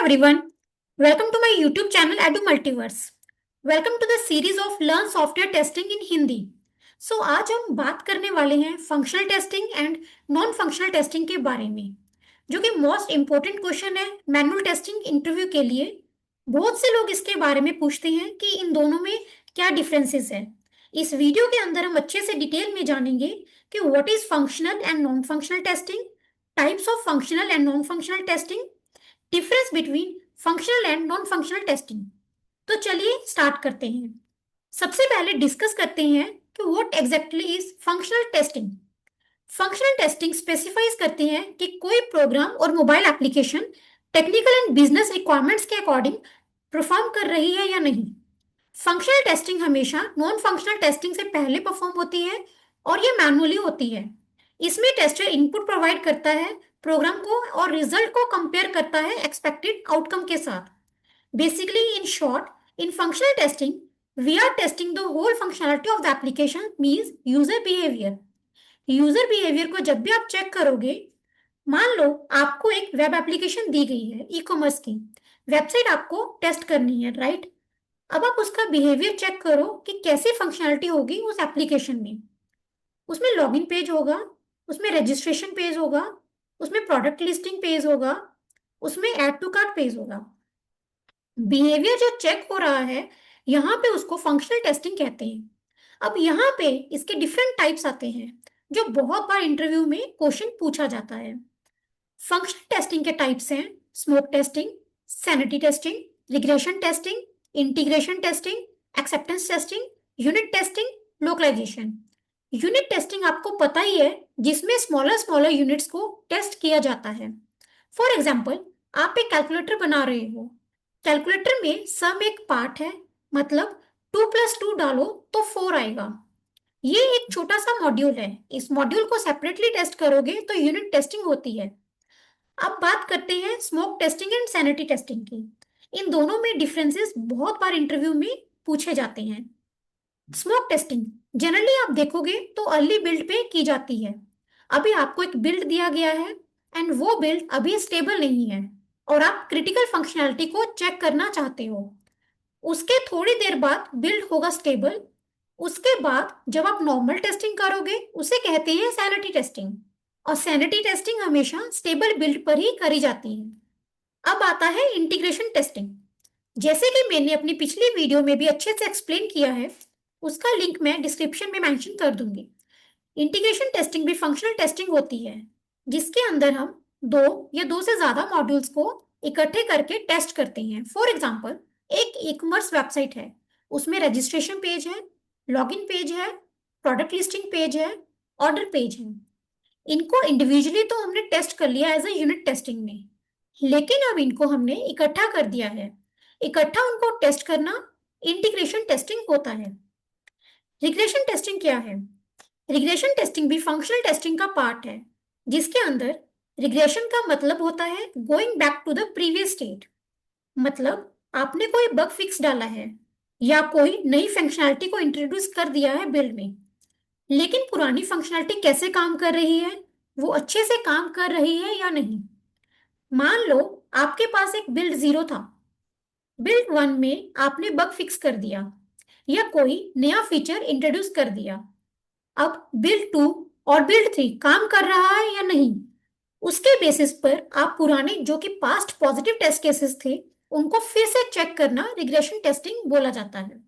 everyone. Welcome to my YouTube channel Edu Multiverse. Welcome to the series of Learn Software Testing in Hindi. So आज हम बात करने वाले हैं functional testing and non functional testing के बारे में, जो कि मोस्ट इम्पोर्टेंट क्वेश्चन है मैनुअल टेस्टिंग इंटरव्यू के लिए. बहुत से लोग इसके बारे में पूछते हैं कि इन दोनों में क्या डिफरेंसेस है. इस वीडियो के अंदर हम अच्छे से डिटेल में जानेंगे कि what is functional and non functional testing, types of functional and non functional testing, difference between functional and non functional testing. तो चलिए स्टार्ट करते हैं. सबसे पहले डिस्कस करते हैं कि what exactly is functional testing. Functional testing specifies करती है कि कोई प्रोग्राम और mobile application technical and business requirements के अकॉर्डिंग परफॉर्म कर रही है या नहीं. फंक्शनल टेस्टिंग हमेशा नॉन फंक्शनल टेस्टिंग से पहले परफॉर्म होती है और ये मैनुअली होती है. इसमें टेस्टर इनपुट प्रोवाइड करता है प्रोग्राम को और रिजल्ट को कंपेयर करता है एक्सपेक्टेड आउटकम के साथ. Basically in short, in functional testing we are testing the whole functionality of the application, means user behaviour. User behaviour को जब भी आप चेक करोगे, मान लो आपको एक वेब एप्लीकेशन दी गई है, ई कॉमर्स की वेबसाइट आपको टेस्ट करनी है, राइट. अब आप उसका बिहेवियर चेक करो कि कैसी फंक्शनलिटी होगी उस एप्लीकेशन में. उसमें लॉगिन पेज होगा, उसमें रजिस्ट्रेशन पेज होगा, उसमें प्रोडक्ट लिस्टिंग पेज होगा, उसमें ऐड टू कार्ट पेज होगा. बिहेवियर जो चेक हो रहा है, यहाँ पे उसको फंक्शनल टेस्टिंग कहते हैं. अब यहाँ पे इसके डिफरेंट टाइप्स आते हैं जो बहुत बार इंटरव्यू में क्वेश्चन पूछा जाता है. फंक्शनल टेस्टिंग के टाइप्स हैं smoke testing, sanity testing, regression testing, integration testing, acceptance testing, unit testing, localisation. Unit testing आपको पता ही है, जिसमें स्मॉलर स्मॉलर यूनिट्स को टेस्ट किया जाता है. फॉर एग्जाम्पल, आप एक कैलकुलेटर बना रहे हो. कैलकुलेटर में सम एक पार्ट है, मतलब 2+2 डालो तो 4 आएगा. ये एक छोटा सा मॉड्यूल है. इस मॉड्यूल को सेपरेटली टेस्ट करोगे तो यूनिट टेस्टिंग होती है. अब बात करते हैं smoke testing and sanity testing की. इन दोनों में डिफरेंसेस बहुत बार इंटरव्यू में पूछे जाते हैं. स्मोक टेस्टिंग जनरली आप देखोगे तो अर्ली बिल्ड पे की जाती है. अभी आपको एक बिल्ड दिया गया है एंड वो बिल्ड अभी स्टेबल नहीं है और आप क्रिटिकल फंक्शनैलिटी को चेक करना चाहते हो. उसके थोड़ी देर बाद बिल्ड होगा स्टेबल. उसके बाद जब आप नॉर्मल टेस्टिंग करोगे उसे कहते हैं सैनिटी टेस्टिंग. और सैनिटी टेस्टिंग हमेशा स्टेबल बिल्ड पर ही करी जाती है. अब आता है इंटीग्रेशन टेस्टिंग. जैसे कि मैंने अपनी पिछली वीडियो में भी अच्छे से एक्सप्लेन किया है, उसका लिंक मैं डिस्क्रिप्शन में मेंशन कर दूंगी. इंटीग्रेशन टेस्टिंग भी फंक्शनल टेस्टिंग होती है, जिसके अंदर हम दो या दो से ज्यादा मॉड्यूल्स को इकट्ठे करके टेस्ट करते हैं. फॉर एग्जाम्पल, एक ई कॉमर्स वेबसाइट है, उसमें रजिस्ट्रेशन पेज है, लॉगिन पेज है, प्रोडक्ट लिस्टिंग पेज है, ऑर्डर पेज है. इनको इंडिविजुअली तो हमने टेस्ट कर लिया एज ए यूनिट टेस्टिंग में, लेकिन अब इनको हमने इकट्ठा कर दिया है. इकट्ठा उनको टेस्ट करना इंटीग्रेशन टेस्टिंग होता है. रिग्रेशन टेस्टिंग क्या है? रिग्रेशन टेस्टिंग भी फंक्शनल टेस्टिंग का पार्ट है, जिसके अंदर रिग्रेशन का मतलब होता है going back to the previous state. मतलब आपने कोई बग फिक्स डाला है या कोई नई फंक्शनैलिटी को इंट्रोड्यूस कर दिया है बिल्ड में, लेकिन पुरानी फंक्शनैलिटी कैसे काम कर रही है, वो अच्छे से काम कर रही है या नहीं. मान लो आपके पास एक बिल्ड 0 था. बिल्ड 1 में आपने बग फिक्स कर दिया या कोई नया फीचर इंट्रोड्यूस कर दिया. अब बिल्ड 2 और बिल्ड 3 काम कर रहा है या नहीं, उसके बेसिस पर आप पुराने जो कि पास्ट पॉजिटिव टेस्ट केसेस थे उनको फिर से चेक करना रिग्रेशन टेस्टिंग बोला जाता है.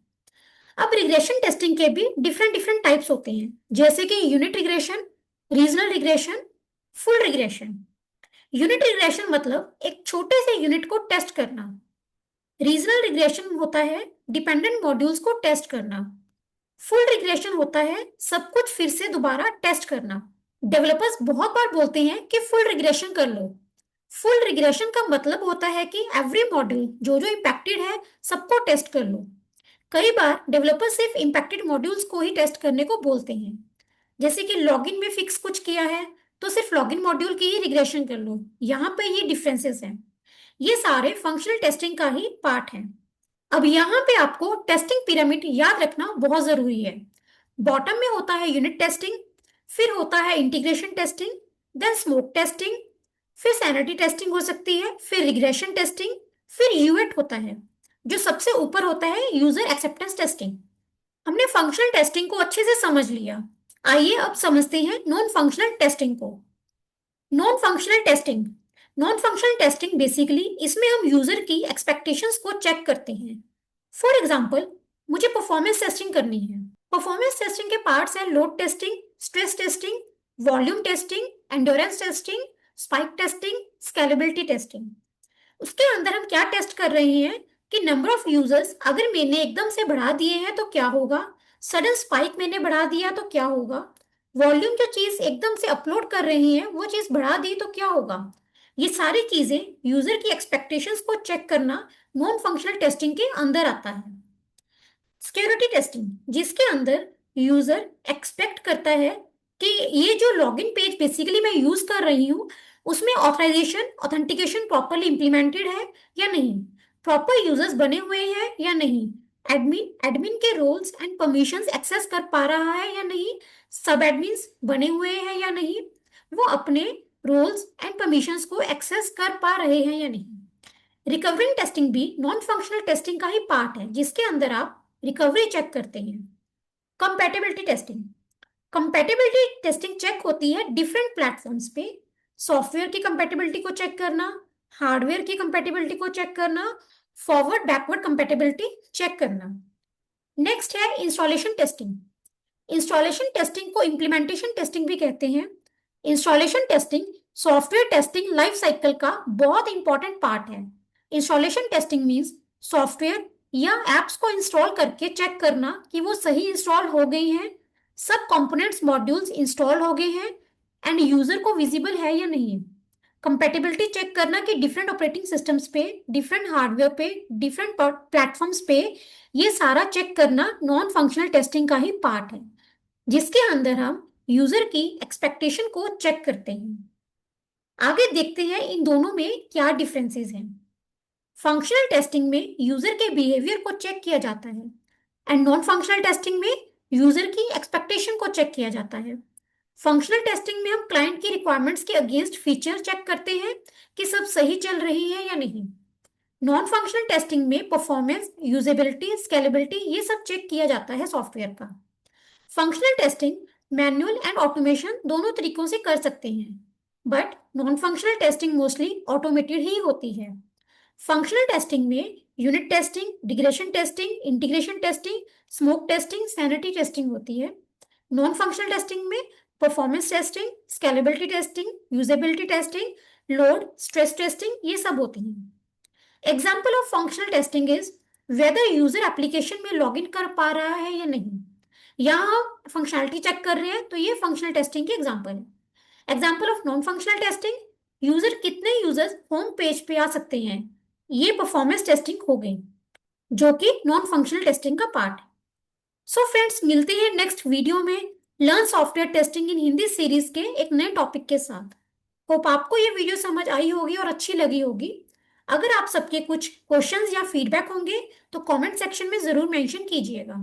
अब रिग्रेशन टेस्टिंग के भी डिफरेंट डिफरेंट टाइप्स होते हैं, जैसे कि unit regression, regional regression, full regression. Unit regression मतलब एक छोटे से यूनिट को टेस्ट करना. रीजनल रिग्रेशन होता है डिपेंडेंट मॉड्यूल्स को टेस्ट करना. फुल रिग्रेशन होता है सब कुछ फिर से दोबारा टेस्ट करना. डेवलपर्स बहुत बार बोलते हैं कि फुल रिग्रेशन कर लो. फुल रिग्रेशन का मतलब होता है कि एवरी मॉड्यूल जो जो इम्पैक्टेड है सबको टेस्ट कर लो. कई बार डेवलपर सिर्फ इम्पैक्टेड मॉड्यूल्स को ही टेस्ट करने को बोलते हैं. जैसे कि लॉगिन में फिक्स कुछ किया है तो सिर्फ लॉगिन मॉड्यूल की ही रिग्रेशन कर लो. यहाँ पे ये डिफरेंसेस हैं. ये सारे फंक्शनल टेस्टिंग का ही पार्ट है. अब यहाँ पे आपको टेस्टिंग पिरामिड याद रखना बहुत जरूरी है. बॉटम में होता है यूनिट टेस्टिंग, फिर होता है integration testing, then smoke testing, फिर सैनिटी टेस्टिंग हो सकती है, फिर रिग्रेशन टेस्टिंग, फिर यूएट होता है, जो सबसे ऊपर होता है, यूजर एक्सेप्टेंस टेस्टिंग। हमने फंक्शनल टेस्टिंग को अच्छे से समझ लिया। आइए अब समझते हैं नॉन फंक्शनल टेस्टिंग को। Non functional testing, non functional testing basically इसमें हम यूजर की एक्सपेक्टेशंस को चेक करते हैं। फॉर एग्जांपल, मुझे परफॉर्मेंस टेस्टिंग करनी है। परफॉर्मेंस टेस्टिंग के पार्ट्स हैं load testing, stress testing, volume testing, endurance testing, spike testing, scalability testing. उसके अंदर हम क्या टेस्ट कर रहे हैं कि नंबर ऑफ यूजर्स अगर मैंने एकदम से बढ़ा दिए हैं तो क्या होगा, सडन स्पाइक मैंने बढ़ा दिया तो क्या होगा, वॉल्यूम जो चीज एकदम से अपलोड कर रहे हैं वो चीज बढ़ा दी तो क्या होगा। ये सारी चीजें यूजर की एक्सपेक्टेशंस को चेक करना नॉन फंक्शनल टेस्टिंग के अंदर आता है। सिक्योरिटी टेस्टिंग, जिसके अंदर यूजर एक्सपेक्ट करता है कि ये जो लॉगिन पेज बेसिकली मैं यूज कर रही हूँ उसमें ऑथराइजेशन ऑथेंटिकेशन प्रॉपरली इंप्लीमेंटेड है या नहीं, प्रॉपर यूजर्स बने हुए हैं या नहीं, एडमिन एडमिन के रोल्स एंड परमिशंस एक्सेस कर पा रहा है या नहीं, सब एडमिन्स बने हुए हैं या नहीं, वो अपने रोल्स एंड परमिशंस को एक्सेस कर पा रहे हैं या नहीं। रिकवरिंग टेस्टिंग भी नॉन फंक्शनल टेस्टिंग का ही पार्ट है, जिसके अंदर आप रिकवरी चेक करते हैं। Compatibility testing, compatibility testing check होती है डिफरेंट प्लेटफॉर्म्स पे। सॉफ्टवेयर की कंपैटिबिलिटी को चेक करना, हार्डवेयर की कंपैटिबिलिटी को चेक करना, फॉरवर्ड बैकवर्ड कंपैटिबिलिटी चेक करना। नेक्स्ट है इंस्टॉलेशन टेस्टिंग। इंस्टॉलेशन टेस्टिंग को इम्प्लीमेंटेशन टेस्टिंग भी कहते हैं। Installation testing software testing life cycle का बहुत इंपॉर्टेंट पार्ट है। इंस्टॉलेशन टेस्टिंग मीन्स सॉफ्टवेयर या एप्स को इंस्टॉल करके चेक करना कि वो सही इंस्टॉल हो गई हैं, सब कंपोनेंट्स मॉड्यूल्स इंस्टॉल हो गए हैं एंड यूजर को विजिबल है या नहीं। कंपैटिबिलिटी चेक करना कि डिफरेंट ऑपरेटिंग सिस्टम्स पे, डिफरेंट हार्डवेयर पे, डिफरेंट प्लेटफॉर्म्स पे, ये सारा चेक करना नॉन फंक्शनल टेस्टिंग का ही पार्ट है, जिसके अंदर हम यूजर की एक्सपेक्टेशन को चेक करते हैं। आगे देखते हैं इन दोनों में क्या डिफरेंसेस हैं। फंक्शनल टेस्टिंग में यूजर के बिहेवियर को चेक किया जाता है एंड नॉन फंक्शनल टेस्टिंग में यूजर की एक्सपेक्टेशन को चेक किया जाता है। फंक्शनल टेस्टिंग में हम क्लाइंट की रिक्वायरमेंट्स के अगेंस्ट फीचर चेक करते हैं कि सब सही चल रही है या नहीं। नॉन फंक्शनल टेस्टिंग में परफॉर्मेंस, यूजेबिलिटी, स्केलेबिलिटी ये सब चेक किया जाता है सॉफ्टवेयर का। Functional testing manual and automation दोनों तरीकों से कर सकते हैं, but non functional testing mostly automated ही होती है। फंक्शनल टेस्टिंग में unit testing, regression testing, integration testing, smoke testing, sanity testing होती है। नॉन फंक्शनल टेस्टिंग में performance testing, scalability testing, usability testing, load, stress testing ये सब होती हैं। Example of functional testing is whether user application में login कर पा रहा है या नहीं। यहाँ हम फंक्शनलिटी चेक कर रहे हैं तो ये फंक्शनल टेस्टिंग की एग्जाम्पल है। Example of non functional testing, user कितने यूजर्स होम पेज पे आ सकते हैं, ये परफॉर्मेंस टेस्टिंग हो गई, जो कि नॉन फंक्शनल टेस्टिंग का पार्ट है। सो फ्रेंड्स, मिलते हैं नेक्स्ट वीडियो में learn software testing in Hindi series के एक नए टॉपिक के साथ। होप आपको ये वीडियो समझ आई होगी और अच्छी लगी होगी। अगर आप सबके कुछ क्वेश्चंस या फीडबैक होंगे तो कमेंट सेक्शन में जरूर मेंशन कीजिएगा।